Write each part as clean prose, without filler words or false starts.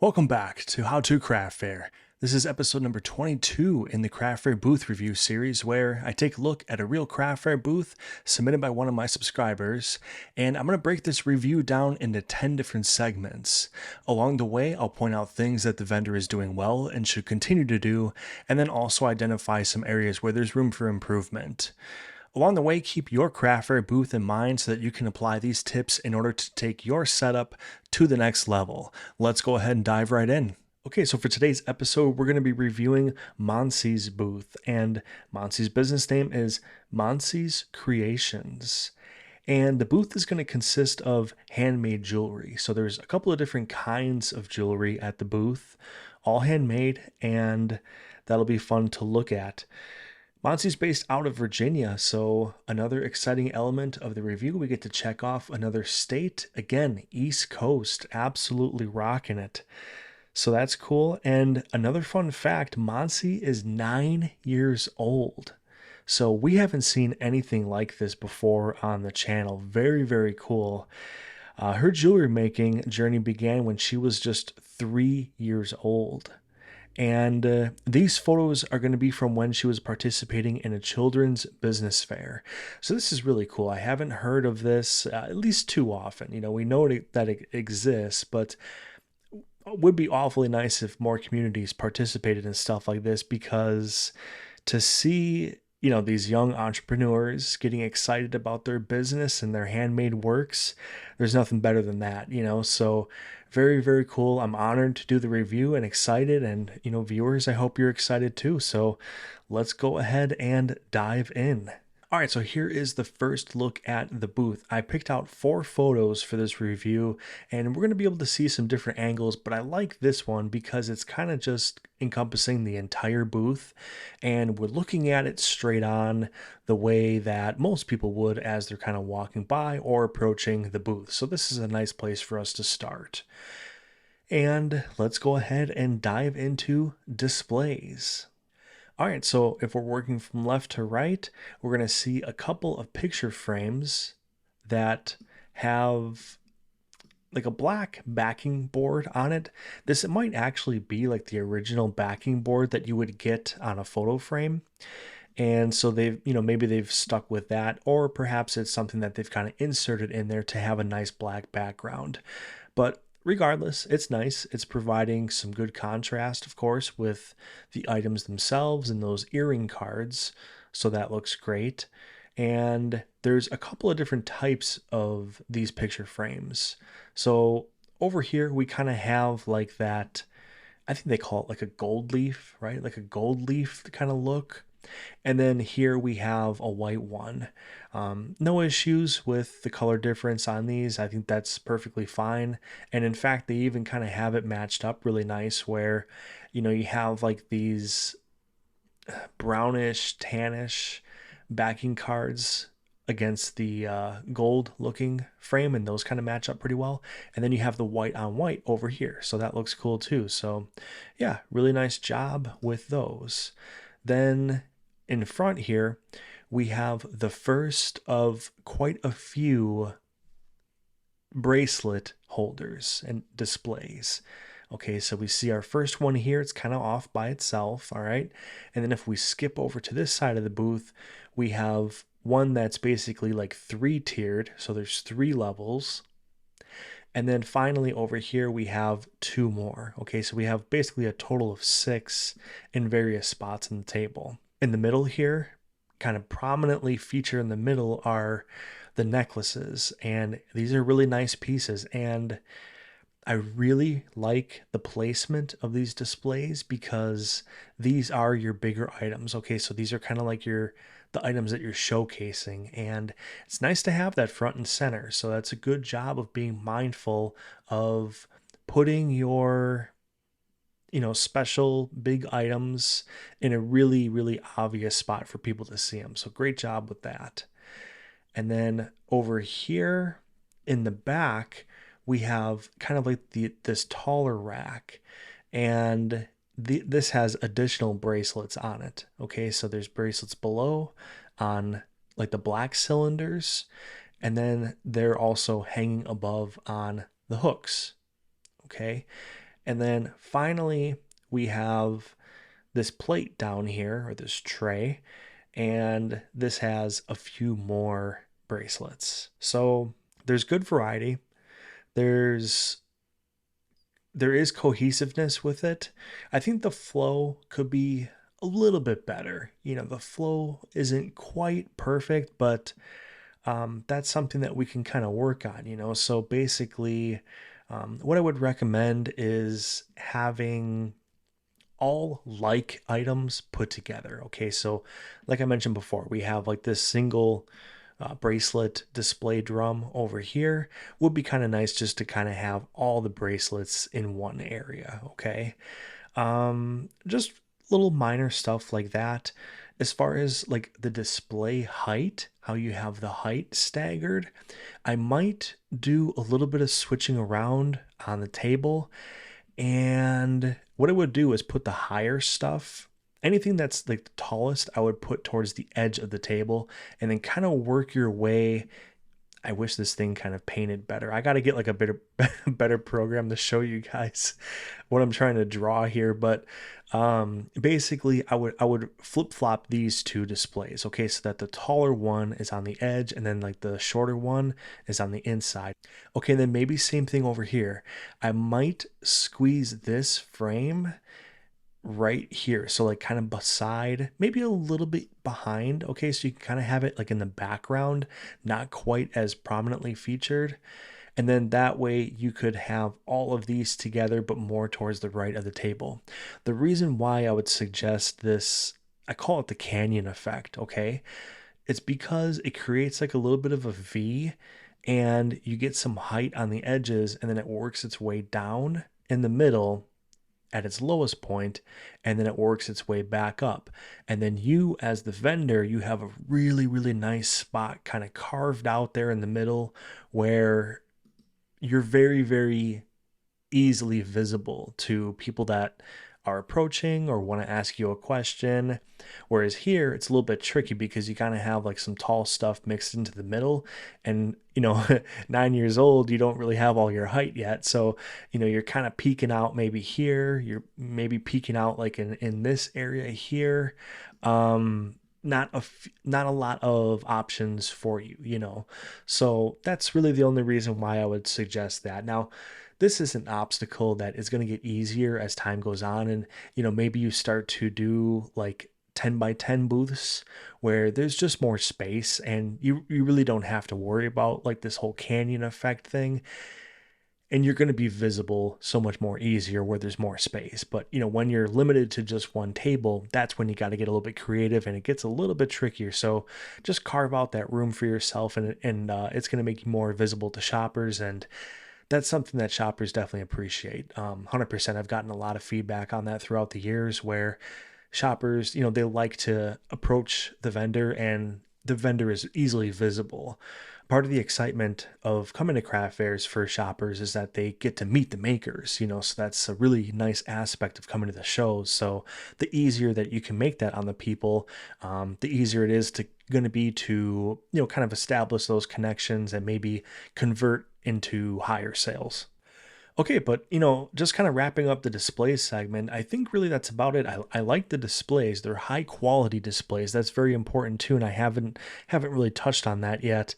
Welcome back to How to Craft Fair. This is episode number 22 in the Craft Fair booth review series, where I take a look at a real craft fair booth submitted by one of my subscribers, and I'm going to break this review down into 10 different segments. Along the way, I'll point out things that the vendor is doing well and should continue to do, and then also identify some areas where there's room for improvement. Along the way, keep your craft fair booth in mind so that you can apply these tips in order to take your setup to the next level. Let's go ahead and dive right in. Okay, so for today's episode, we're going to be reviewing Monsy's booth, and Monsy's business name is Monsy's Creations. And the booth is going to consist of handmade jewelry. So there's a couple of different kinds of jewelry at the booth, all handmade, and that'll be fun to look at. Monsy's based out of Virginia, so another exciting element of the review, we get to check off another state. Again, East Coast, absolutely rocking it. So that's cool. And another fun fact, Monsy is 9 years old. So we haven't seen anything like this before on the channel. Very, very cool. Her jewelry making journey began when she was just 3 years old. And these photos are going to be from when she was participating in a children's business fair. So this is really cool. I haven't heard of this at least too often. You know, we know that it exists, but it would be awfully nice if more communities participated in stuff like this, because to see, you know, these young entrepreneurs getting excited about their business and their handmade works, there's nothing better than that, you know. So very, very cool. I'm honored to do the review and excited, and you know, viewers, I hope you're excited too. So let's go ahead and dive in. All right, so here is the first look at the booth. I picked out 4 photos for this review, and we're going to be able to see some different angles, but I like this one because it's kind of just encompassing the entire booth, and we're looking at it straight on the way that most people would as they're kind of walking by or approaching the booth. So this is a nice place for us to start. And let's go ahead and dive into displays. All right, so if we're working from left to right, we're going to see a couple of picture frames that have like a black backing board on it. It might actually be like the original backing board that you would get on a photo frame. And so they've, you know, maybe they've stuck with that, or perhaps it's something that they've kind of inserted in there to have a nice black background. But regardless, it's nice. It's providing some good contrast, of course, with the items themselves and those earring cards. So that looks great. And there's a couple of different types of these picture frames. So over here, we kind of have like that, I think they call it like a gold leaf, right? Like a gold leaf kind of look. And then here we have a white one. No issues with the color difference on these. I think that's perfectly fine. And in fact, they even kind of have it matched up really nice where, you know, you have like these brownish, tannish backing cards against the gold looking frame, and those kind of match up pretty well. And then you have the white on white over here. So that looks cool too. So yeah, really nice job with those. Then in front here, we have the first of quite a few bracelet holders and displays. Okay, so we see our first one here. It's kind of off by itself, all right? And then if we skip over to this side of the booth, we have one that's basically like 3-tiered. So there's 3 levels. And then finally over here, we have 2 more. Okay, so we have basically a total of 6 in various spots in the table. In the middle here, kind of prominently featured in the middle, are the necklaces. And these are really nice pieces. And I really like the placement of these displays because these are your bigger items. Okay, so these are kind of like the items that you're showcasing, and it's nice to have that front and center. So that's a good job of being mindful of putting your, you know, special big items in a really, really obvious spot for people to see them. So great job with that. And then over here in the back, we have kind of like this taller rack, and this has additional bracelets on it. Okay, so there's bracelets below on like the black cylinders, and then they're also hanging above on the hooks. Okay, And then finally, we have this plate down here, or this tray, and this has a few more bracelets. So there's good variety. There's there is cohesiveness with it. I think the flow could be a little bit better. The flow isn't quite perfect, but that's something that we can kind of work on. So basically, what I would recommend is having all like items put together. Okay, so like I mentioned before, we have like this single bracelet display drum over here. Would be kind of nice just to kind of have all the bracelets in one area. Okay, just little minor stuff like that. As far as like the display height, how you have the height staggered, I might do a little bit of switching around on the table. And what I would do is put the higher stuff, anything that's like the tallest, I would put towards the edge of the table and then kind of work your way. I wish this thing kind of painted better. I got to get like a better program to show you guys what I'm trying to draw here. But basically, I would flip flop these two displays. Okay, so that the taller one is on the edge, and then like the shorter one is on the inside. Okay, then maybe same thing over here. I might squeeze this frame right here, so like kind of beside, maybe a little bit behind. Okay, so you can kind of have it like in the background, not quite as prominently featured. And then that way you could have all of these together but more towards the right of the table. The reason why I would suggest this, I call it the canyon effect. Okay, it's because it creates like a little bit of a V, and you get some height on the edges, and then it works its way down in the middle at its lowest point, and then it works its way back up. And then you, as the vendor, you have a really, really nice spot kind of carved out there in the middle where you're very, very easily visible to people that are approaching or want to ask you a question. Whereas here, it's a little bit tricky because you kind of have like some tall stuff mixed into the middle. And, 9 years old, you don't really have all your height yet. So, you're kind of peeking out maybe here. You're maybe peeking out like in this area here. Not a lot of options for you. So that's really the only reason why I would suggest that. Now, this is an obstacle that is going to get easier as time goes on, and maybe you start to do like 10 by 10 booths where there's just more space, and you really don't have to worry about like this whole canyon effect thing, and you're going to be visible so much more easier where there's more space. But when you're limited to just one table, that's when you got to get a little bit creative, and it gets a little bit trickier. So just carve out that room for yourself, and it's going to make you more visible to shoppers, and that's something that shoppers definitely appreciate. 100%. I've gotten a lot of feedback on that throughout the years where shoppers, they like to approach the vendor and the vendor is easily visible. Part of the excitement of coming to craft fairs for shoppers is that they get to meet the makers, so that's a really nice aspect of coming to the shows. So the easier that you can make that on the people, the easier it is to going to be to, kind of establish those connections and maybe convert into higher sales. Okay, but just kind of wrapping up the displays segment, I think really that's about it. I like the displays. They're high quality displays. That's very important too, and I haven't really touched on that yet.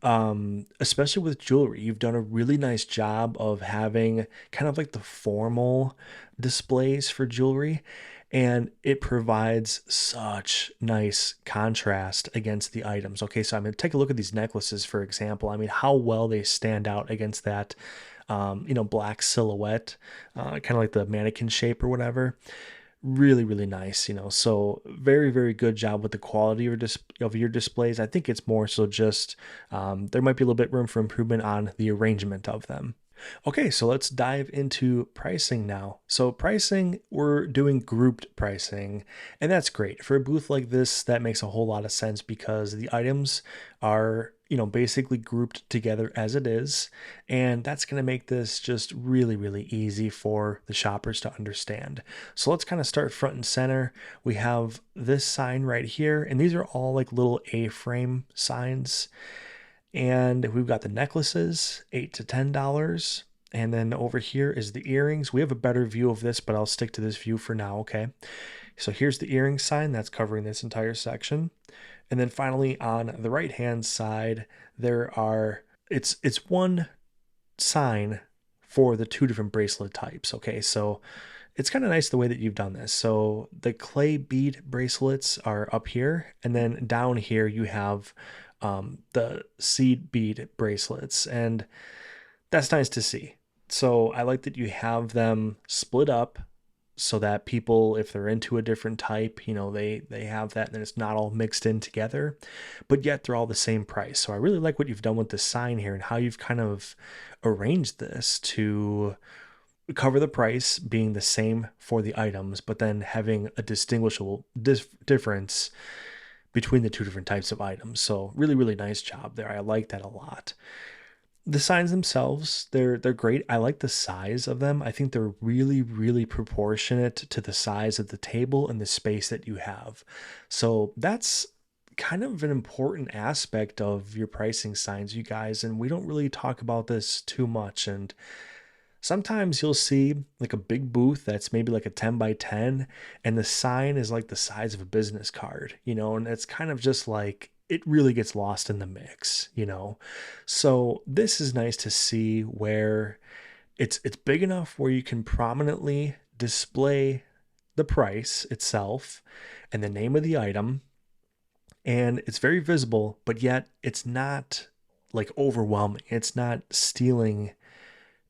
Especially with jewelry, you've done a really nice job of having kind of like the formal displays for jewelry, and it provides such nice contrast against the items. Okay, so I'm going to take a look at these necklaces, for example. I mean, how well they stand out against that, black silhouette, kind of like the mannequin shape or whatever. Really, really nice. So very, very good job with the quality of your displays. I think it's more so just there might be a little bit room for improvement on the arrangement of them. Okay, so let's dive into pricing now. So pricing, we're doing grouped pricing, and that's great. For a booth like this, that makes a whole lot of sense because the items are, basically grouped together as it is, and that's going to make this just really, really easy for the shoppers to understand. So let's kind of start front and center. We have this sign right here, and these are all like little A-frame signs. And we've got the necklaces, $8 to $10. And then over here is the earrings. We have a better view of this, but I'll stick to this view for now, okay? So here's the earring sign that's covering this entire section. And then finally on the right hand side, it's one sign for the two different bracelet types. Okay, so it's kind of nice the way that you've done this. So the clay bead bracelets are up here, and then down here you have the seed bead bracelets, and that's nice to see. So I like that you have them split up so that people, if they're into a different type, they have that and it's not all mixed in together, but yet they're all the same price. So I really like what you've done with the sign here and how you've kind of arranged this to cover the price being the same for the items, but then having a distinguishable difference between the two different types of items. So really, really nice job there. I like that a lot. The signs themselves, they're great. I like the size of them. I think they're really, really proportionate to the size of the table and the space that you have. So that's kind of an important aspect of your pricing signs, you guys, and we don't really talk about this too much. And sometimes you'll see like a big booth that's maybe like a 10 by 10, and the sign is like the size of a business card, and it's kind of just like it really gets lost in the mix. So this is nice to see where it's big enough where you can prominently display the price itself and the name of the item, and it's very visible, but yet it's not like overwhelming. It's not stealing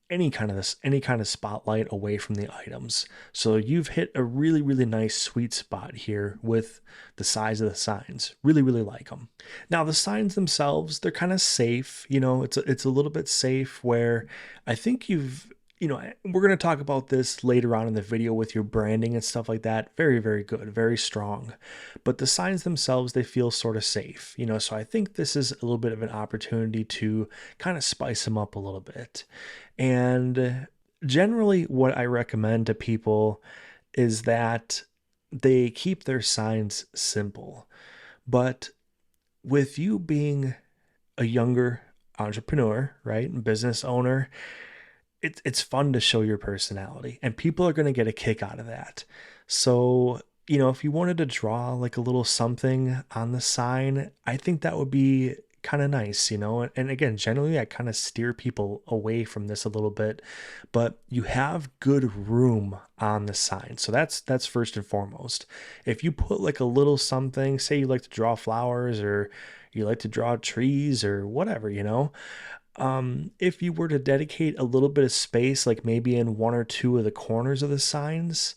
any kind of spotlight away from the items. So you've hit a really, really nice sweet spot here with the size of the signs. Really, really like them. Now the signs themselves, they're kind of safe. It's a little bit safe where I think we're going to talk about this later on in the video with your branding and stuff like that. Very, very good, very strong. But the signs themselves, they feel sort of safe, so I think this is a little bit of an opportunity to kind of spice them up a little bit. And generally what I recommend to people is that they keep their signs simple. But with you being a younger entrepreneur, right, and business owner, it's fun to show your personality, and people are going to get a kick out of that. So, if you wanted to draw like a little something on the sign, I think that would be kind of nice, and again, generally I kind of steer people away from this a little bit, but you have good room on the sign. So that's first and foremost. If you put like a little something, say you like to draw flowers or you like to draw trees or whatever, if you were to dedicate a little bit of space, like maybe in one or two of the corners of the signs,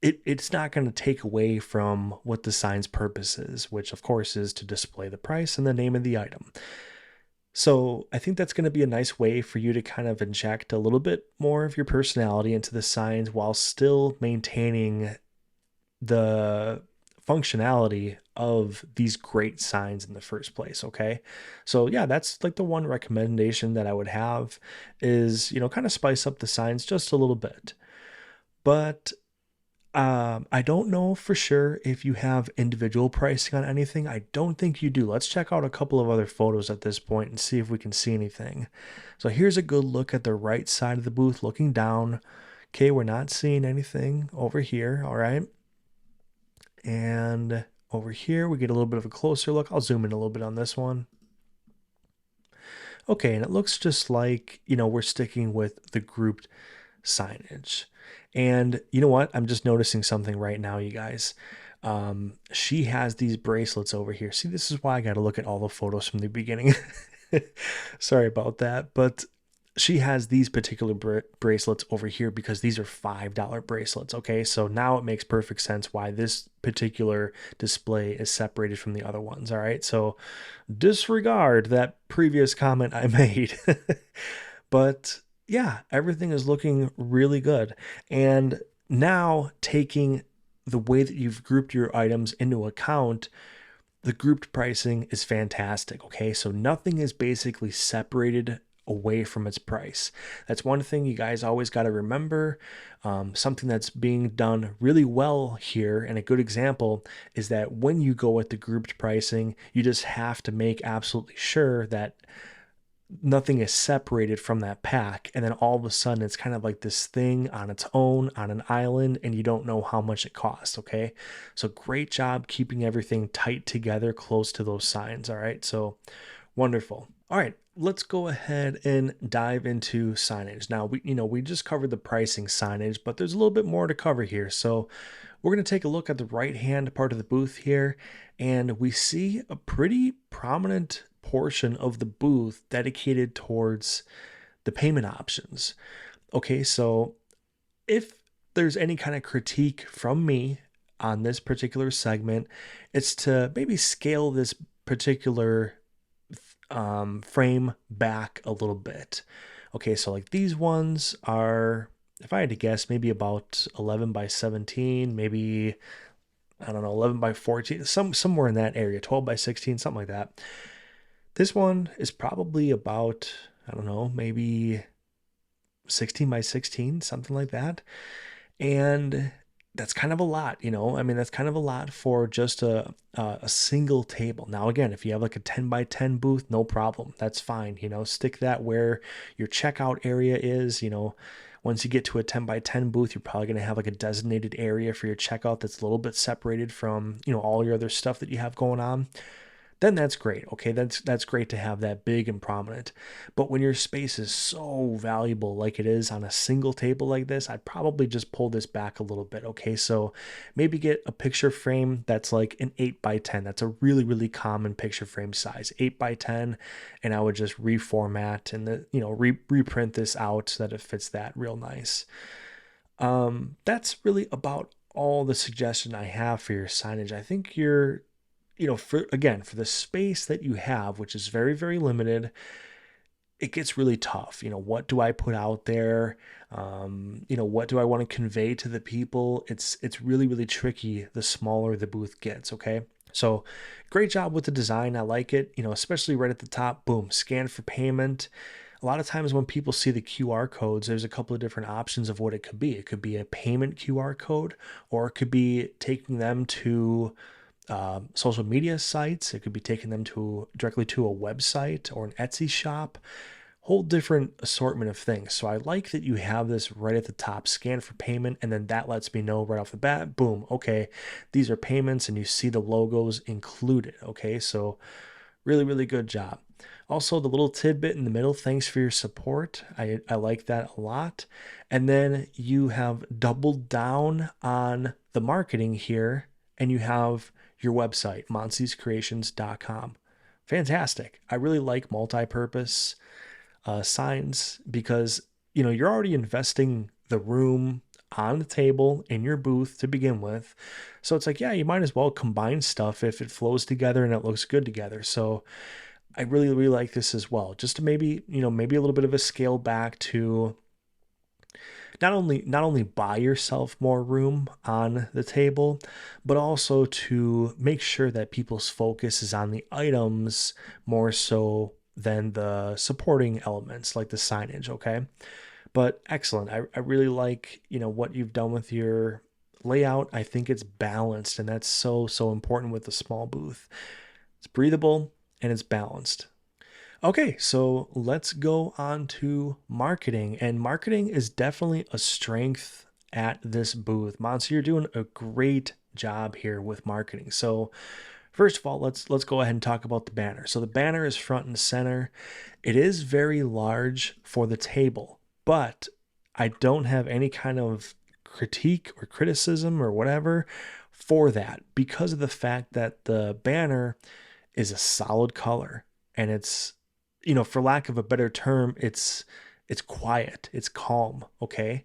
it's not going to take away from what the sign's purpose is, which of course is to display the price and the name of the item. So I think that's going to be a nice way for you to kind of inject a little bit more of your personality into the signs while still maintaining the functionality of these great signs in the first place. Okay. So yeah, that's like the one recommendation that I would have is, kind of spice up the signs just a little bit. But I don't know for sure if you have individual pricing on anything. I don't think you do. Let's check out a couple of other photos at this point and see if we can see anything. So here's a good look at the right side of the booth looking down. Okay, we're not seeing anything over here. All right. And over here, we get a little bit of a closer look. I'll zoom in a little bit on this one. Okay, and it looks just like, we're sticking with the grouped signage. And you know what? I'm just noticing something right now, you guys. She has these bracelets over here. See, this is why I got to look at all the photos from the beginning. Sorry about that. But she has these particular bracelets over here because these are $5 bracelets. Okay, so now it makes perfect sense why this particular display is separated from the other ones. All right, so disregard that previous comment I made. But yeah, everything is looking really good. And now taking the way that you've grouped your items into account, the grouped pricing is fantastic. Okay, so nothing is basically separated away from its price. That's one thing you guys always got to remember. Something that's being done really well here, and a good example is that when you go with the grouped pricing, you just have to make absolutely sure that nothing is separated from that pack, and then all of a sudden it's kind of like this thing on its own on an island, and you don't know how much it costs. Okay, so great job keeping everything tight together close to those signs. All right, so wonderful. All right, let's go ahead and dive into signage. Now, we just covered the pricing signage, but there's a little bit more to cover here. So we're going to take a look at the right-hand part of the booth here, and we see a pretty prominent portion of the booth dedicated towards the payment options. Okay, so if there's any kind of critique from me on this particular segment, it's to maybe scale this particular frame back a little bit. Okay, so like these ones are, if I had to guess, maybe about 11 by 17, maybe, I don't know, 11 by 14, somewhere in that area, 12 by 16, something like that. This one is probably about, I don't know, maybe 16 by 16, something like that. And that's kind of a lot, I mean, that's kind of a lot for just a single table. Now, again, if you have like a 10 by 10 booth, no problem. That's fine. Stick that where your checkout area is. Once you get to a 10 by 10 booth, you're probably going to have like a designated area for your checkout that's a little bit separated from, all your other stuff that you have going on. Then that's great. Okay, that's great to have that big and prominent. But when your space is so valuable like it is on a single table like this, I'd probably just pull this back a little bit. Okay, so maybe get a picture frame that's like an 8 by 10. That's a really, really common picture frame size, 8 by 10, and I would just reformat and reprint this out so that it fits that real nice. That's really about all the suggestion I have for your signage. I think for the space that you have, which is very, very limited, it gets really tough. What do I put out there? What do I want to convey to the people? It's really, really tricky the smaller the booth gets. Okay. So great job with the design. I like it, especially right at the top, boom, scan for payment. A lot of times when people see the QR codes, there's a couple of different options of what it could be. It could be a payment QR code, or it could be taking them to social media sites. It could be taking them directly to a website or an Etsy shop. Whole different assortment of things. So I like that you have this right at the top, scan for payment, and then that lets me know right off the bat, boom, okay, these are payments, and you see the logos included. Okay, so really, really good job. Also, the little tidbit in the middle, thanks for your support. I like that a lot. And then you have doubled down on the marketing here, and you have your website, monsyscreations.com. Fantastic. I really like multi-purpose signs because, you're already investing the room on the table in your booth to begin with. So it's like, yeah, you might as well combine stuff if it flows together and it looks good together. So I really, really like this as well. Just to maybe a little bit of a scale back to not only buy yourself more room on the table, but also to make sure that people's focus is on the items more so than the supporting elements like the signage. Okay. But excellent. I really like, what you've done with your layout. I think it's balanced, and that's so, so important with the small booth. It's breathable and it's balanced. Okay, so let's go on to marketing. And marketing is definitely a strength at this booth. Monsy, you're doing a great job here with marketing. So first of all, let's go ahead and talk about the banner. So the banner is front and center. It is very large for the table, but I don't have any kind of critique or criticism or whatever for that, because of the fact that the banner is a solid color, and it's, for lack of a better term, it's quiet, it's calm. Okay.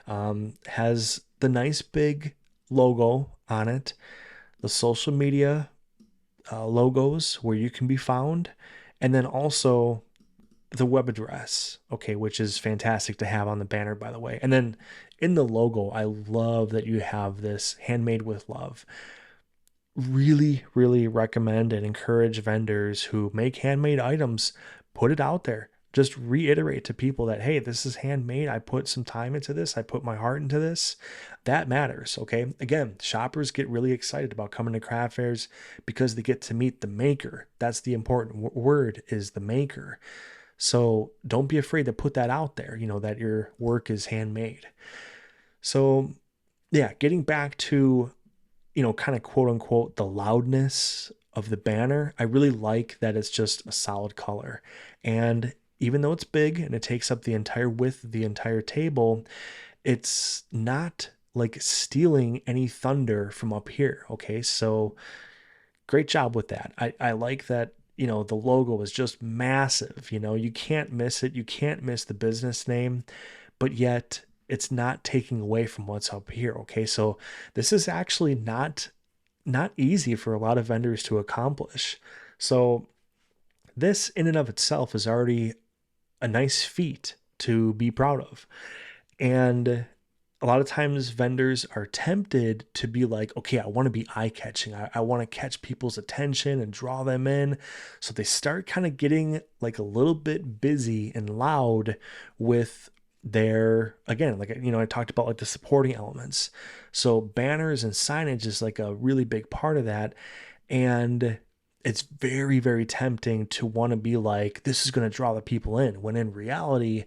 Has the nice big logo on it, the social media logos where you can be found, and then also the web address, okay, which is fantastic to have on the banner, by the way. And then in the logo, I love that you have this handmade with love. Really, really recommend and encourage vendors who make handmade items, put it out there. Just reiterate to people that, hey, this is handmade. I put some time into this. I put my heart into this. That matters. Okay. Again, shoppers get really excited about coming to craft fairs because they get to meet the maker. That's the important word, is the maker. So don't be afraid to put that out there, that your work is handmade. So yeah, getting back to, kind of quote unquote the loudness of the banner, I really like that it's just a solid color. And even though it's big and it takes up the entire width of the entire table, it's not like stealing any thunder from up here. Okay. So great job with that. I like that, the logo is just massive. You can't miss it. You can't miss the business name, but yet it's not taking away from what's up here. Okay. So this is actually not easy for a lot of vendors to accomplish. So this in and of itself is already a nice feat to be proud of. And a lot of times vendors are tempted to be like, okay, I want to be eye catching. I want to catch people's attention and draw them in. So they start kind of getting like a little bit busy and loud with their, again, like, I talked about like the supporting elements. So banners and signage is like a really big part of that. And it's very, very tempting to want to be like, this is going to draw the people in, when in reality,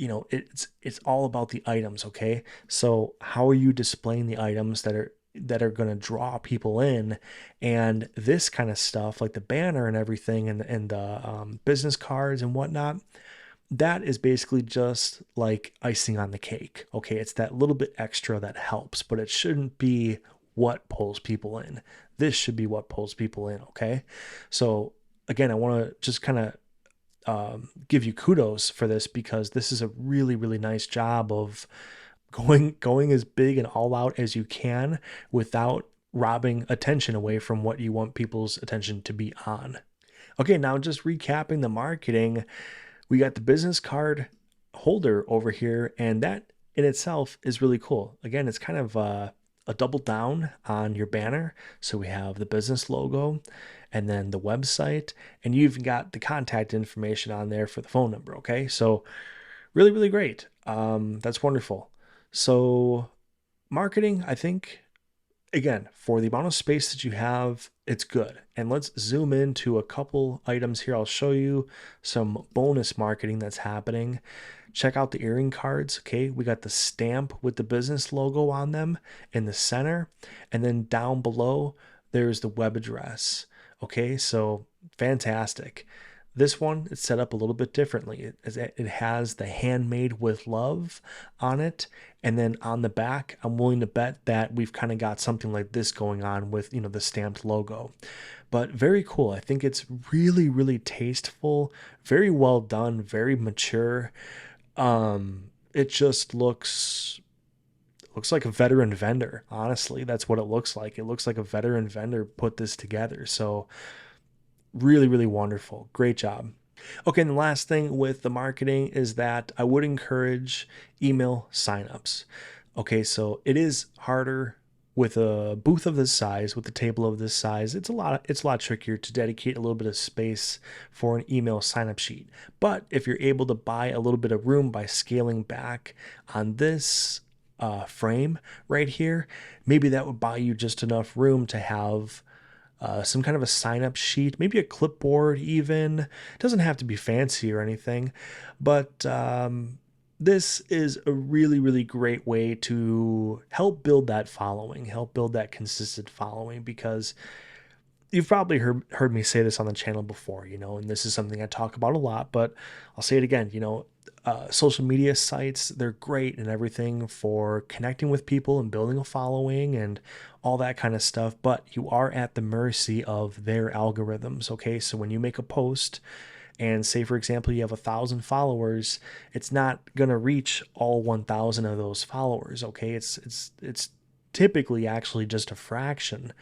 it's all about the items. Okay. So how are you displaying the items that are going to draw people in? And this kind of stuff, like the banner and everything, and the business cards and whatnot, that is basically just like icing on the cake. Okay. It's that little bit extra that helps, but it shouldn't be what pulls people in. This should be what pulls people in. Okay. So again, I want to just kind of give you kudos for this, because this is a really, really nice job of going as big and all out as you can without robbing attention away from what you want people's attention to be on. Okay, now just recapping the marketing, we got the business card holder over here, and that in itself is really cool. Again, it's kind of a double down on your banner. So we have the business logo and then the website, and you even got the contact information on there for the phone number. Okay. So really, really great. That's wonderful. So marketing, I think, again, for the amount of space that you have, it's good. And let's zoom into a couple items here. I'll show you some bonus marketing that's happening. Check out the earring cards. Okay, we got the stamp with the business logo on them in the center, and then down below there's the web address. Okay, so fantastic. This one is set up a little bit differently. It has the handmade with love on it. And then on the back, I'm willing to bet that we've kind of got something like this going on with, the stamped logo. But very cool. I think it's really, really tasteful, very well done, very mature. It just looks like a veteran vendor. Honestly, that's what it looks like. It looks like a veteran vendor put this together. So really, really wonderful. Great job. Okay, and the last thing with the marketing is that I would encourage email signups. Okay, so it is harder with a booth of this size, with a table of this size. It's a lot trickier to dedicate a little bit of space for an email signup sheet. But if you're able to buy a little bit of room by scaling back on this frame right here, maybe that would buy you just enough room to have some kind of a sign up sheet, maybe a clipboard even. It doesn't have to be fancy or anything, but this is a really, really great way to help build that following, help build that consistent following, because you've probably heard me say this on the channel before, and this is something I talk about a lot, but I'll say it again, social media sites, they're great and everything for connecting with people and building a following and all that kind of stuff, but you are at the mercy of their algorithms. Okay. So when you make a post and say, for example, you have 1,000 followers, it's not going to reach all 1,000 of those followers. Okay. It's typically actually just a fraction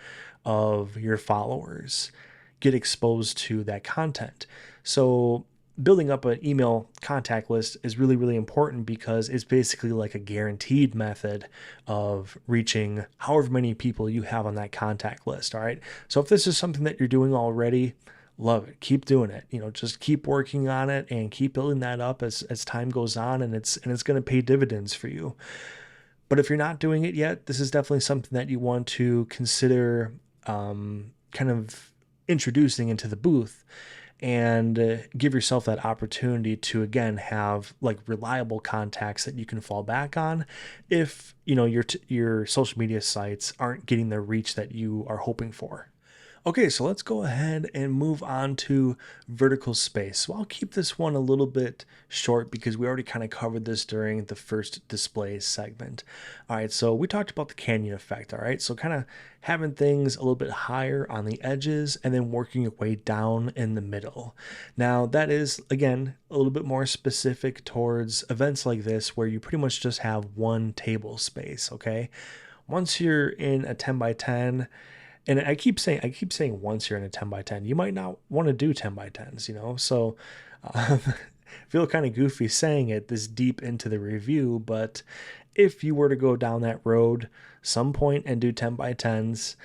of your followers get exposed to that content. So building up an email contact list is really, really important, because it's basically like a guaranteed method of reaching however many people you have on that contact list. All right. So if this is something that you're doing already, love it. Keep doing it. Just keep working on it and keep building that up as time goes on, and it's going to pay dividends for you. But if you're not doing it yet, this is definitely something that you want to consider kind of introducing into the booth. and give yourself that opportunity to again have like reliable contacts that you can fall back on if your social media sites aren't getting the reach that you are hoping for. Okay, so let's go ahead and move on to vertical space. So I'll keep this one a little bit short because we already kind of covered this during the first display segment. All right, so we talked about the canyon effect, all right? So kind of having things a little bit higher on the edges and then working your way down in the middle. Now, that is, again, a little bit more specific towards events like this where you pretty much just have one table space, okay? Once you're in a 10 by 10, and I keep saying once you're in a 10 by 10, you might not want to do 10 by 10s, So I feel kind of goofy saying it this deep into the review, but if you were to go down that road some point and do 10 by 10s,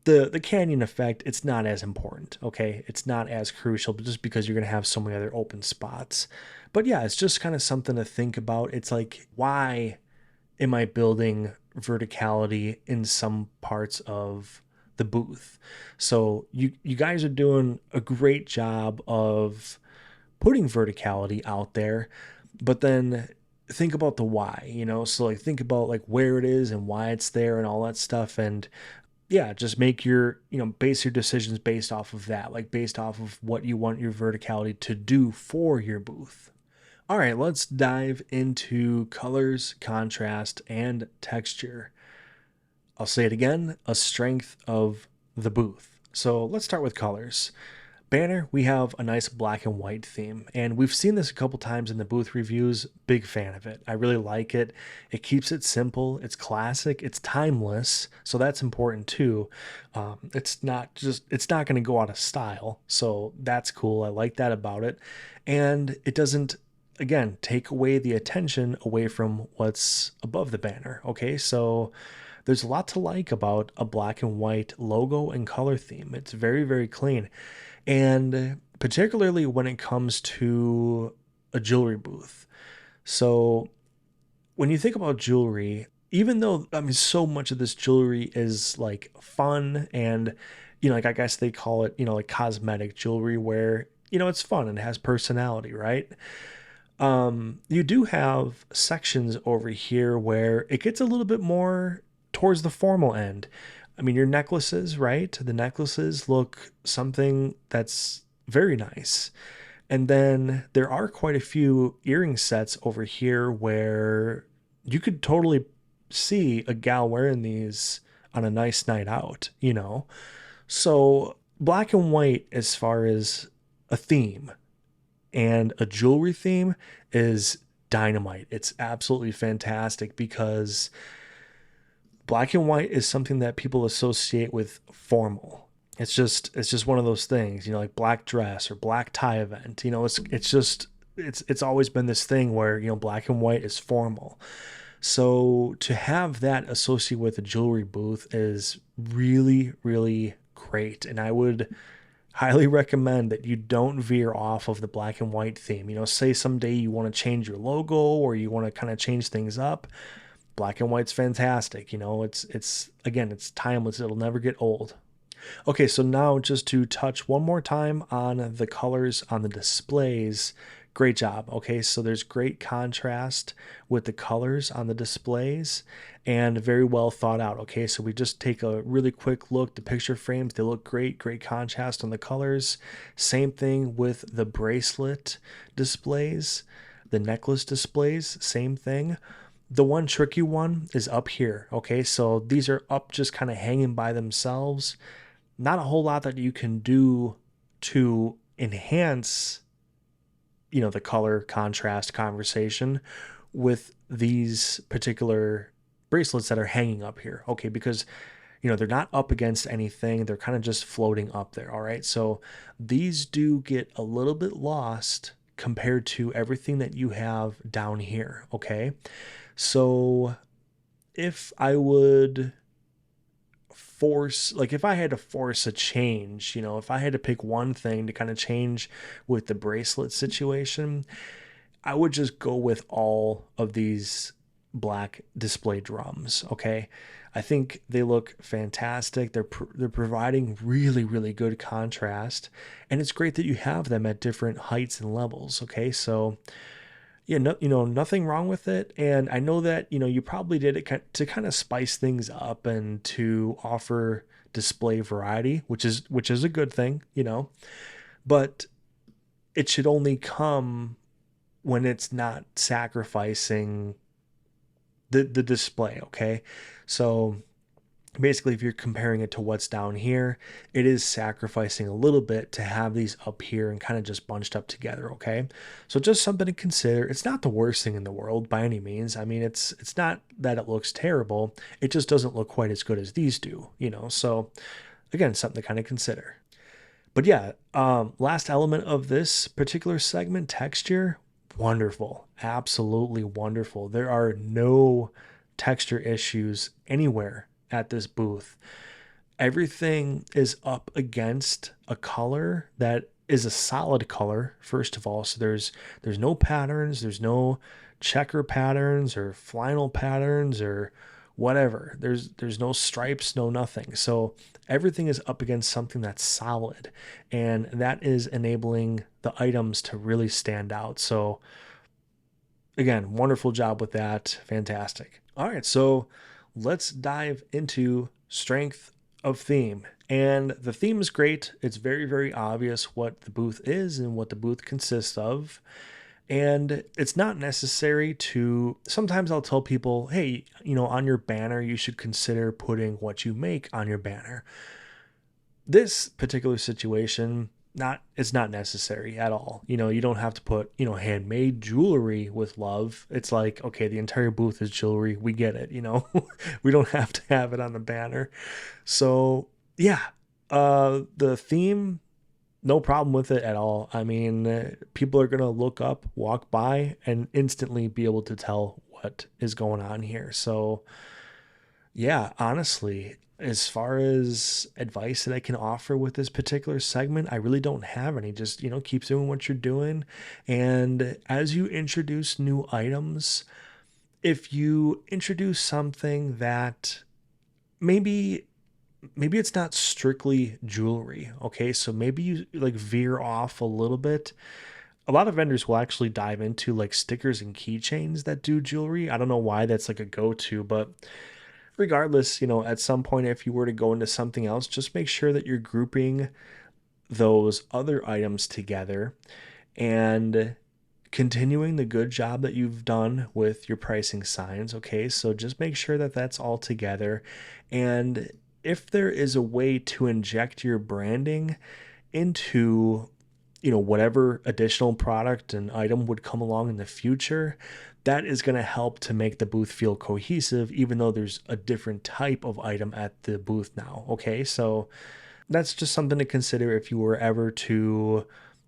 the canyon effect, it's not as important, okay? It's not as crucial, but just because you're going to have so many other open spots. But yeah, it's just kind of something to think about. It's like, why am I building verticality in some parts of the booth? So you guys are doing a great job of putting verticality out there, but then think about the why. So like think about like where it is and why it's there and all that stuff. And yeah, just make base your decisions based off of that, like based off of what you want your verticality to do for your booth. All right, let's dive into colors, contrast, and texture. I'll say it again, a strength of the booth. So let's start with colors. Banner, we have a nice black and white theme, and we've seen this a couple times in the booth reviews. Big fan of it. I really like it. It keeps it simple, it's classic, it's timeless, so that's important too. It's not going to go out of style, so that's cool. I like that about it. And it doesn't, again, take away the attention away from what's above the banner. Okay, so there's a lot to like about a black and white logo and color theme. It's very, very clean. And particularly when it comes to a jewelry booth. So when you think about jewelry, even though, I mean, so much of this jewelry is like fun and, like I guess they call it, like cosmetic jewelry where, it's fun and it has personality, right? You do have sections over here where it gets a little bit more towards the formal end. I mean, your necklaces, right? The necklaces look something that's very nice. And then there are quite a few earring sets over here where you could totally see a gal wearing these on a nice night out. So black and white as far as a theme and a jewelry theme is dynamite. It's absolutely fantastic because black and white is something that people associate with formal. It's just one of those things, like black dress or black tie event. It's always been this thing where, black and white is formal. So to have that associated with a jewelry booth is really, really great. And I would highly recommend that you don't veer off of the black and white theme. Say someday you want to change your logo or you want to kind of change things up. Black and white's fantastic. It's again, it's timeless. It'll never get old. Okay, so now just to touch one more time on the colors on the displays. Great job. Okay, so there's great contrast with the colors on the displays and very well thought out. Okay, so we just take a really quick look. The picture frames, they look great. Great contrast on the colors. Same thing with the bracelet displays, the necklace displays, same thing. The one tricky one is up here. Okay, so these are up just kind of hanging by themselves. Not a whole lot that you can do to enhance the color contrast conversation with these particular bracelets that are hanging up here. Okay, because they're not up against anything, they're kind of just floating up there. All right, so these do get a little bit lost compared to everything that you have down here. Okay, so if I would if I had to force a change, if I had to pick one thing to kind of change with the bracelet situation, I would just go with all of these black display drums. Okay, I think they look fantastic. They're providing really really good contrast, and it's great that you have them at different heights and levels. Okay, so yeah, no, nothing wrong with it. And I know that you probably did it to kind of spice things up and to offer display variety, which is a good thing. But it should only come when it's not sacrificing the display. Okay, so basically if you're comparing it to what's down here, it is sacrificing a little bit to have these up here and kind of just bunched up together. Okay, so just something to consider. It's not the worst thing in the world by any means. I mean, it's not that it looks terrible, it just doesn't look quite as good as these do. So again, something to kind of consider. But yeah, last element of this particular segment, texture, wonderful, absolutely wonderful. There are no texture issues anywhere at this booth. Everything is up against a color that is a solid color, first of all. So there's no patterns, there's no checker patterns or flannel patterns or whatever. There's no stripes, no nothing. So everything is up against something that's solid, and that is enabling the items to really stand out. So again, wonderful job with that. Fantastic. All right, so let's dive into strength of theme. And the theme is great. It's very, very obvious what the booth is and what the booth consists of. And it's not necessary to, sometimes I'll tell people, hey, on your banner, you should consider putting what you make on your banner. This particular situation, it's not necessary at all. You don't have to put, handmade jewelry with love. It's like, okay, the entire booth is jewelry. We get it, we don't have to have it on the banner. So yeah, the theme, no problem with it at all. I mean, people are going to look up, walk by, and instantly be able to tell what is going on here. So yeah, honestly, as far as advice that I can offer with this particular segment, I really don't have any. Just, keep doing what you're doing. And as you introduce new items, if you introduce something that maybe it's not strictly jewelry, okay? So maybe you like veer off a little bit. A lot of vendors will actually dive into like stickers and keychains that do jewelry. I don't know why that's like a go-to, but regardless, at some point, if you were to go into something else, just make sure that you're grouping those other items together and continuing the good job that you've done with your pricing signs. Okay, so just make sure that that's all together. And if there is a way to inject your branding into whatever additional product and item would come along in the future, that is going to help to make the booth feel cohesive, even though there's a different type of item at the booth now. Okay, so that's just something to consider if you were ever to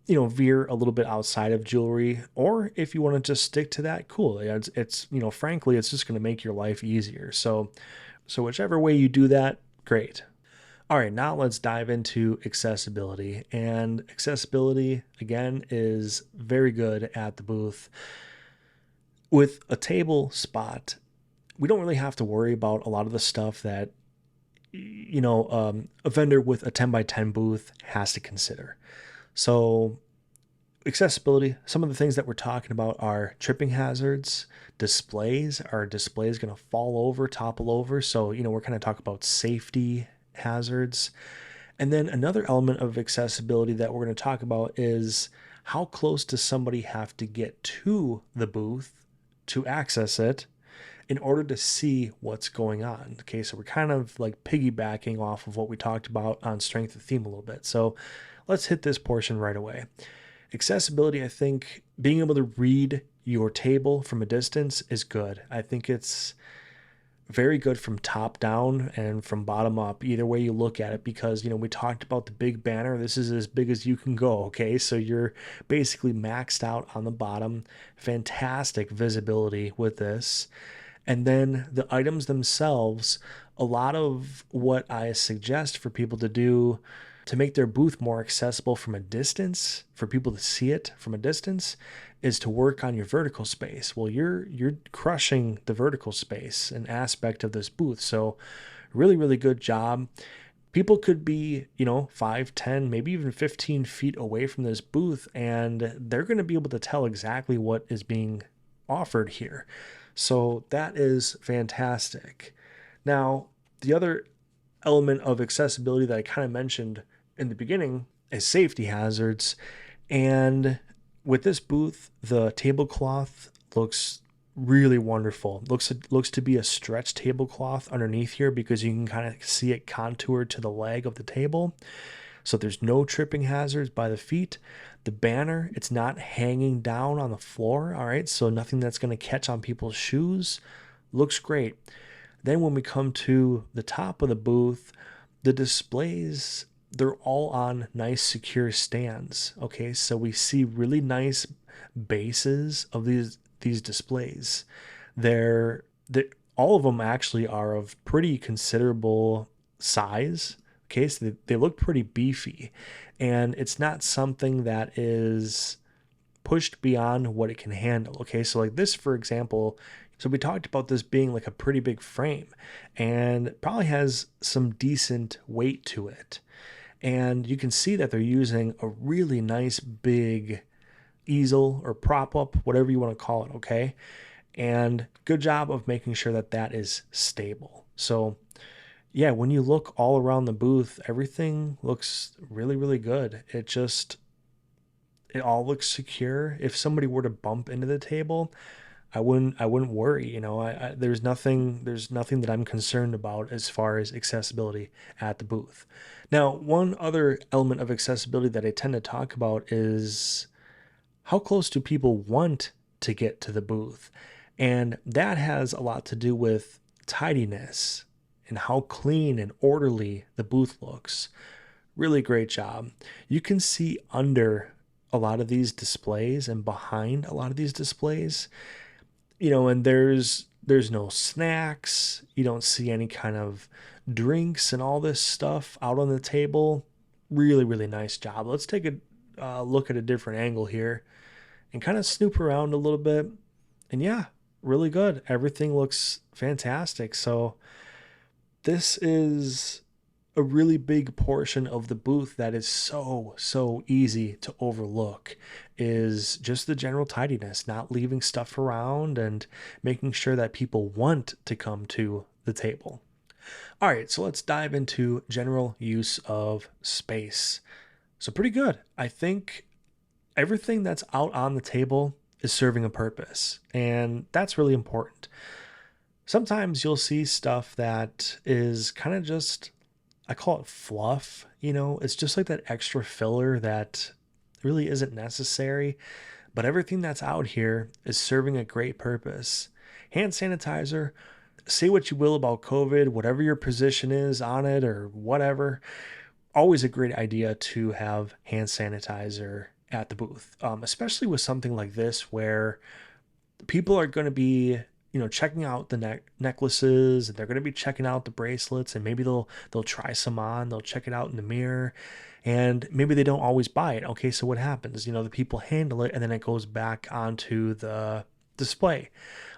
veer a little bit outside of jewelry, or if you want to just stick to that, cool. It's frankly, it's just going to make your life easier. So whichever way you do that, great. All right, now let's dive into accessibility. And accessibility, again, is very good at the booth. With a table spot, we don't really have to worry about a lot of the stuff that, a vendor with a 10 by 10 booth has to consider. So accessibility, some of the things that we're talking about are tripping hazards, displays. Are displays going to fall over, topple over? So, we're kind of talking about safety hazards. And then another element of accessibility that we're going to talk about is how close does somebody have to get to the booth to access it in order to see what's going on. Okay, so we're kind of like piggybacking off of what we talked about on strength of theme a little bit. So let's hit this portion right away. Accessibility, I think being able to read your table from a distance is good. I think it's very good from top down and from bottom up, either way you look at it, because we talked about the big banner. This is as big as you can go. Okay, so you're basically maxed out on the bottom. Fantastic visibility with this. And then the items themselves, a lot of what I suggest for people to do to make their booth more accessible from a distance, for people to see it from a distance, is to work on your vertical space. Well, you're crushing the vertical space, an aspect of this booth. So really, really good job. People could be, 5, 10, maybe even 15 feet away from this booth, and they're going to be able to tell exactly what is being offered here. So that is fantastic. Now, the other element of accessibility that I kind of mentioned in the beginning is safety hazards. And with this booth, the tablecloth looks really wonderful. Looks to be a stretch tablecloth underneath here because you can kind of see it contoured to the leg of the table. So there's no tripping hazards by the feet. The banner, it's not hanging down on the floor, all right? So nothing that's going to catch on people's shoes. Looks great. Then when we come to the top of the booth, the displays, they're all on nice secure stands. Okay, so we see really nice bases of these displays. All of them actually are of pretty considerable size. Okay, so they look pretty beefy, and it's not something that is pushed beyond what it can handle. Okay, so like this, for example, so we talked about this being like a pretty big frame and probably has some decent weight to it. And you can see that they're using a really nice big easel or prop up, whatever you want to call it, okay? And good job of making sure that that is stable. So yeah, when you look all around the booth, everything looks really, really good. It all looks secure. If somebody were to bump into the table, I wouldn't worry. There's nothing that I'm concerned about as far as accessibility at the booth. Now, one other element of accessibility that I tend to talk about is how close do people want to get to the booth? And that has a lot to do with tidiness and how clean and orderly the booth looks. Really great job. You can see under a lot of these displays and behind a lot of these displays, and there's no snacks. You don't see any kind of drinks and all this stuff out on the table. Really, really nice job. Let's take a look at a different angle here and kind of snoop around a little bit. And yeah, really good. Everything looks fantastic. So this is a really big portion of the booth that is so easy to overlook, is just the general tidiness, not leaving stuff around and making sure that people want to come to the table. All right, so let's dive into general use of space. So pretty good. I think everything that's out on the table is serving a purpose, and that's really important. Sometimes you'll see stuff that is kind of just, I call it fluff. It's just like that extra filler that really isn't necessary, but everything that's out here is serving a great purpose. Hand sanitizer, say what you will about COVID, whatever your position is on it or whatever, always a great idea to have hand sanitizer at the booth, especially with something like this where people are going to be checking out the necklaces, and they're going to be checking out the bracelets, and maybe they'll try some on, they'll check it out in the mirror, and maybe they don't always buy it. Okay, so what happens? The people handle it, and then it goes back onto the display.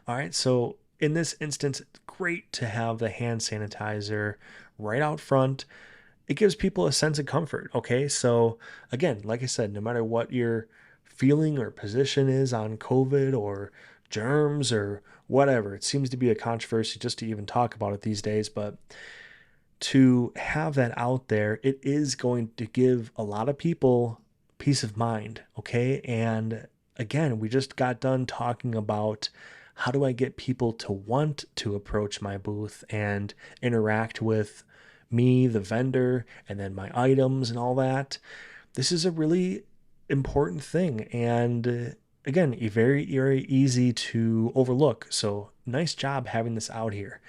All right, so in this instance, it's great to have the hand sanitizer right out front. It gives people a sense of comfort. Okay, so again, like I said, no matter what your feeling or position is on COVID or germs or whatever, it seems to be a controversy just to even talk about it these days, but to have that out there, it is going to give a lot of people peace of mind. Okay, and again, we just got done talking about how do I get people to want to approach my booth and interact with me, the vendor, and then my items and all that. This is a really important thing, and again, very, very easy to overlook. So nice job having this out here.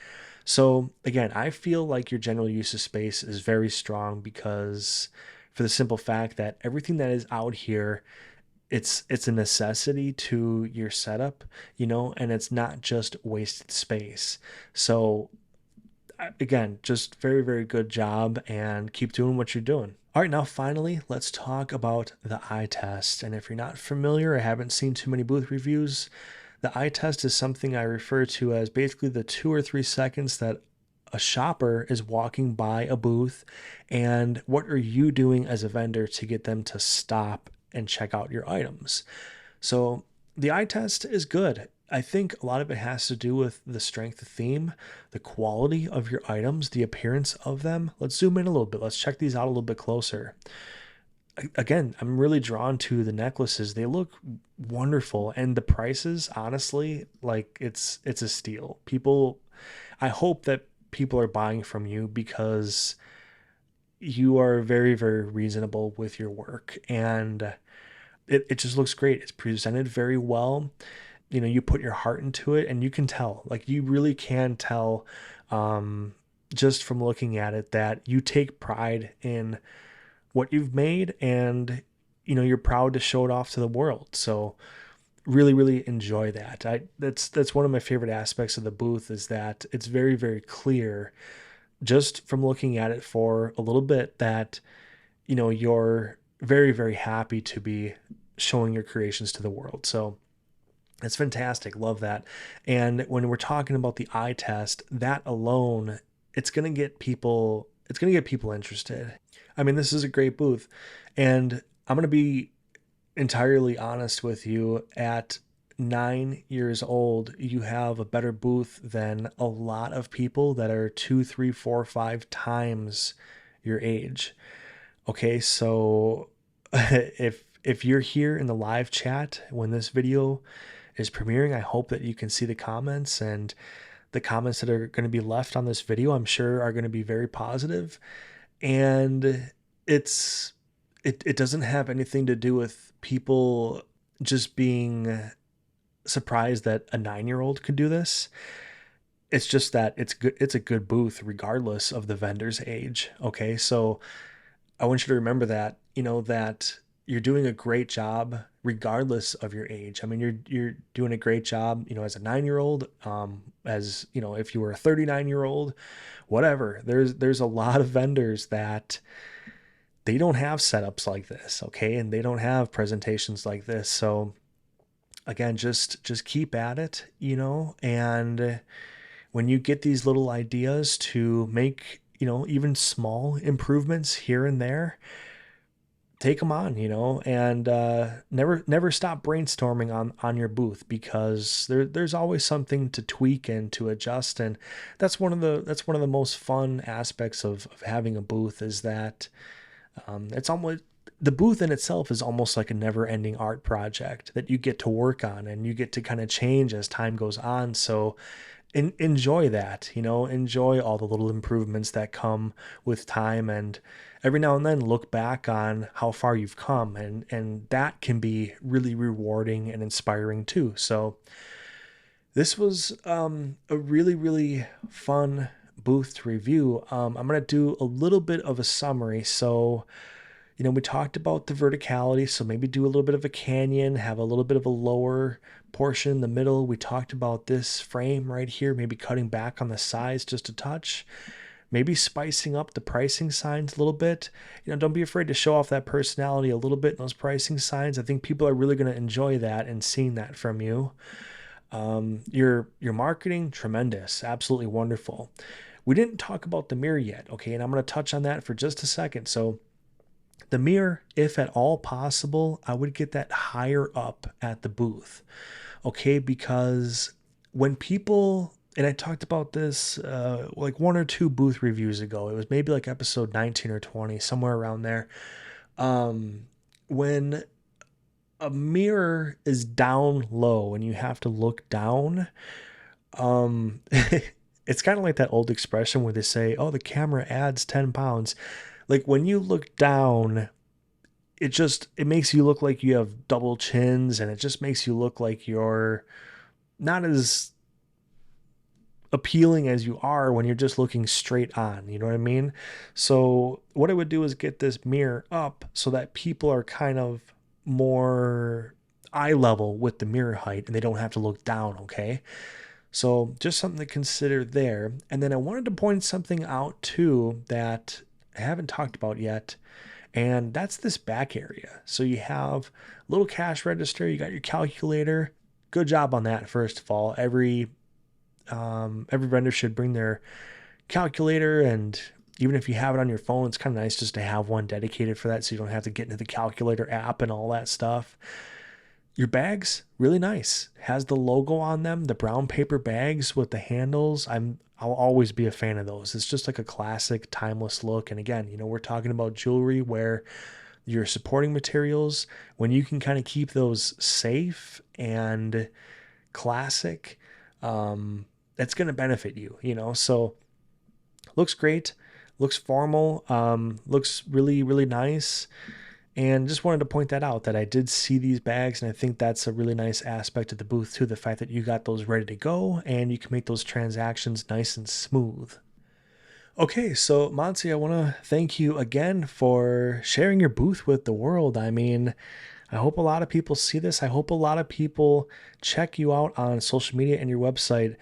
So again, I feel like your general use of space is very strong because, for the simple fact that everything that is out here, it's a necessity to your setup, and it's not just wasted space. So again, just very, very good job, and keep doing what you're doing. All right, now finally, let's talk about the eye test. And if you're not familiar or haven't seen too many booth reviews, the eye test is something I refer to as basically the 2 or 3 seconds that a shopper is walking by a booth, and what are you doing as a vendor to get them to stop and check out your items. So the eye test is good. I think a lot of it has to do with the strength of theme, the quality of your items, the appearance of them. Let's zoom in a little bit. Let's check these out a little bit closer. Again, I'm really drawn to the necklaces. They look wonderful, and the prices, honestly, like it's a steal. People, I hope that people are buying from you because you are very, very reasonable with your work, and it just looks great. It's presented very well. You put your heart into it, and you can tell, like, you really can tell, just from looking at it, that you take pride in what you've made, and you're proud to show it off to the world. So really, really enjoy that. That's one of my favorite aspects of the booth, is that it's very, very clear just from looking at it for a little bit that you're very, very happy to be showing your creations to the world. So it's fantastic. Love that. And when we're talking about the eye test, that alone, it's going to get people interested. I mean, this is a great booth, and I'm going to be entirely honest with you. At 9 years old, you have a better booth than a lot of people that are 2, 3, 4, 5 times your age. Okay, so if you're here in the live chat when this video is premiering, I hope that you can see the comments, and the comments that are going to be left on this video, I'm sure, are going to be very positive. And it doesn't have anything to do with people just being surprised that a 9-year-old could do this. It's just that it's good. It's a good booth regardless of the vendor's age. Okay, so I want you to remember that, that you're doing a great job regardless of your age. I mean, you're doing a great job, as a 9-year-old, as, if you were a 39-year-old, whatever. There's a lot of vendors that they don't have setups like this, okay? And they don't have presentations like this. So again, just keep at it, and when you get these little ideas to make, even small improvements here and there, take them on, and never stop brainstorming on your booth, because there's always something to tweak and to adjust. And that's one of the most fun aspects of having a booth, is that it's almost, the booth in itself is almost like a never-ending art project that you get to work on, and you get to kind of change as time goes on. So enjoy that, enjoy all the little improvements that come with time, and every now and then look back on how far you've come, and that can be really rewarding and inspiring too. So this was a really, really fun booth to review. I'm going to do a little bit of a summary. So we talked about the verticality, so maybe do a little bit of a canyon, have a little bit of a lower portion in the middle. We talked about this frame right here, maybe cutting back on the size just a touch, maybe spicing up the pricing signs a little bit. Don't be afraid to show off that personality a little bit in those pricing signs. I think people are really going to enjoy that and seeing that from you. Your marketing, tremendous, absolutely wonderful. We didn't talk about the mirror yet, okay, and I'm going to touch on that for just a second. So the mirror, if at all possible, I would get that higher up at the booth, okay? Because when people, and I talked about this like 1 or 2 booth reviews ago, it was maybe like episode 19 or 20, somewhere around there. When a mirror is down low and you have to look down, it's kind of like that old expression where they say, oh, the camera adds 10 pounds. Like, when you look down, it makes you look like you have double chins, and it just makes you look like you're not as appealing as you are when you're just looking straight on. You know what I mean? So what I would do is get this mirror up so that people are kind of more eye level with the mirror height, and they don't have to look down, okay? So just something to consider there. And then I wanted to point something out too that I haven't talked about yet, and that's this back area. So you have a little cash register, you got your calculator. Good job on that, first of all. Every vendor should bring their calculator, and even if you have it on your phone, it's kind of nice just to have one dedicated for that so you don't have to get into the calculator app and all that stuff. Your bags, really nice. Has the logo on them, the brown paper bags with the handles. I'll always be a fan of those. It's just like a classic, timeless look. And again, we're talking about jewelry where your supporting materials, when you can kind of keep those safe and classic, that's going to benefit you. So looks great, looks formal, looks really, really nice. And just wanted to point that out, that I did see these bags, and I think that's a really nice aspect of the booth too, the fact that you got those ready to go and you can make those transactions nice and smooth. Okay, so Monsy, I want to thank you again for sharing your booth with the world. I mean, I hope a lot of people see this. I hope a lot of people check you out on social media and your website.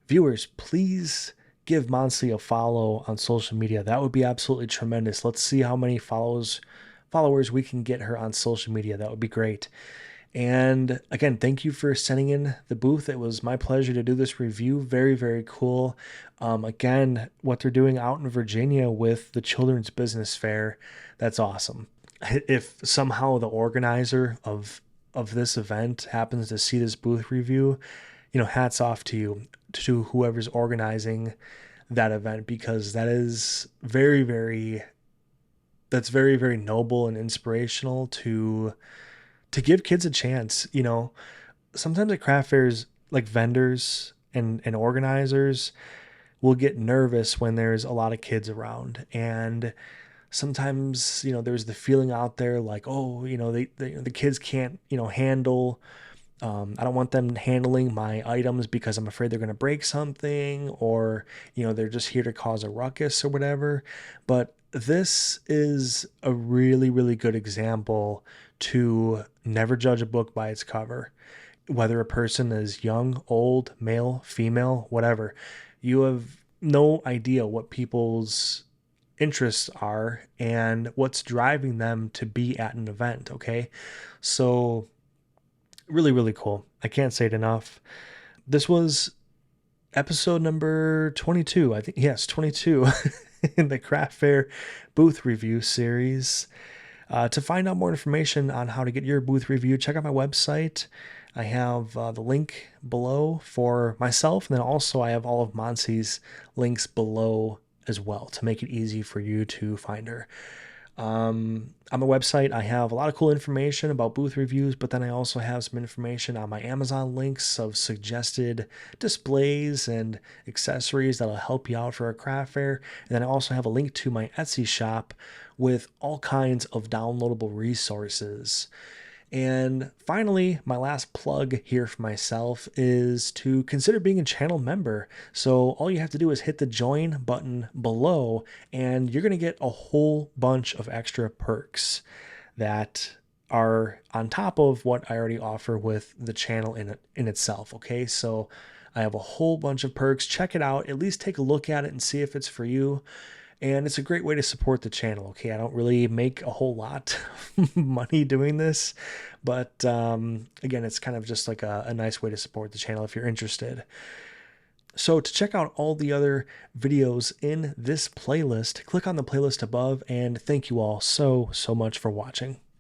Viewers, please give Monsy a follow on social media. That would be absolutely tremendous. Let's see how many followers we can get her on social media. That would be great. And again, thank you for sending in the booth. It was my pleasure to do this review. Very, very cool. Again, what they're doing out in Virginia with the Children's Business Fair, that's awesome. If somehow the organizer of this event happens to see this booth review, hats off to you, to whoever's organizing that event, because that is very, very noble and inspirational to give kids a chance. Sometimes at craft fairs, like vendors and organizers will get nervous when there's a lot of kids around. And sometimes, there's the feeling out there like, oh, the kids can't, handle, I don't want them handling my items because I'm afraid they're going to break something, or, they're just here to cause a ruckus or whatever. But this is a really, really good example to never judge a book by its cover. Whether a person is young, old, male, female, whatever, you have no idea what people's interests are and what's driving them to be at an event. Okay. So really, really cool. I can't say it enough. This was episode number 22. I think, yes, 22 in the craft fair booth review series. To find out more information on how to get your booth review, check out my website. I have the link below for myself, and then also I have all of Monsy's links below as well to make it easy for you to find her. On my website, I have a lot of cool information about booth reviews, but then I also have some information on my Amazon links of suggested displays and accessories that'll help you out for a craft fair. And then I also have a link to my Etsy shop with all kinds of downloadable resources. And finally, my last plug here for myself is to consider being a channel member. So all you have to do is hit the join button below, and you're going to get a whole bunch of extra perks that are on top of what I already offer with the channel in itself. Okay, so I have a whole bunch of perks. Check it out. At least take a look at it and see if it's for you. And it's a great way to support the channel. Okay, I don't really make a whole lot of money doing this, but again, it's kind of just like a nice way to support the channel if you're interested. So to check out all the other videos in this playlist, click on the playlist above, and thank you all so much for watching.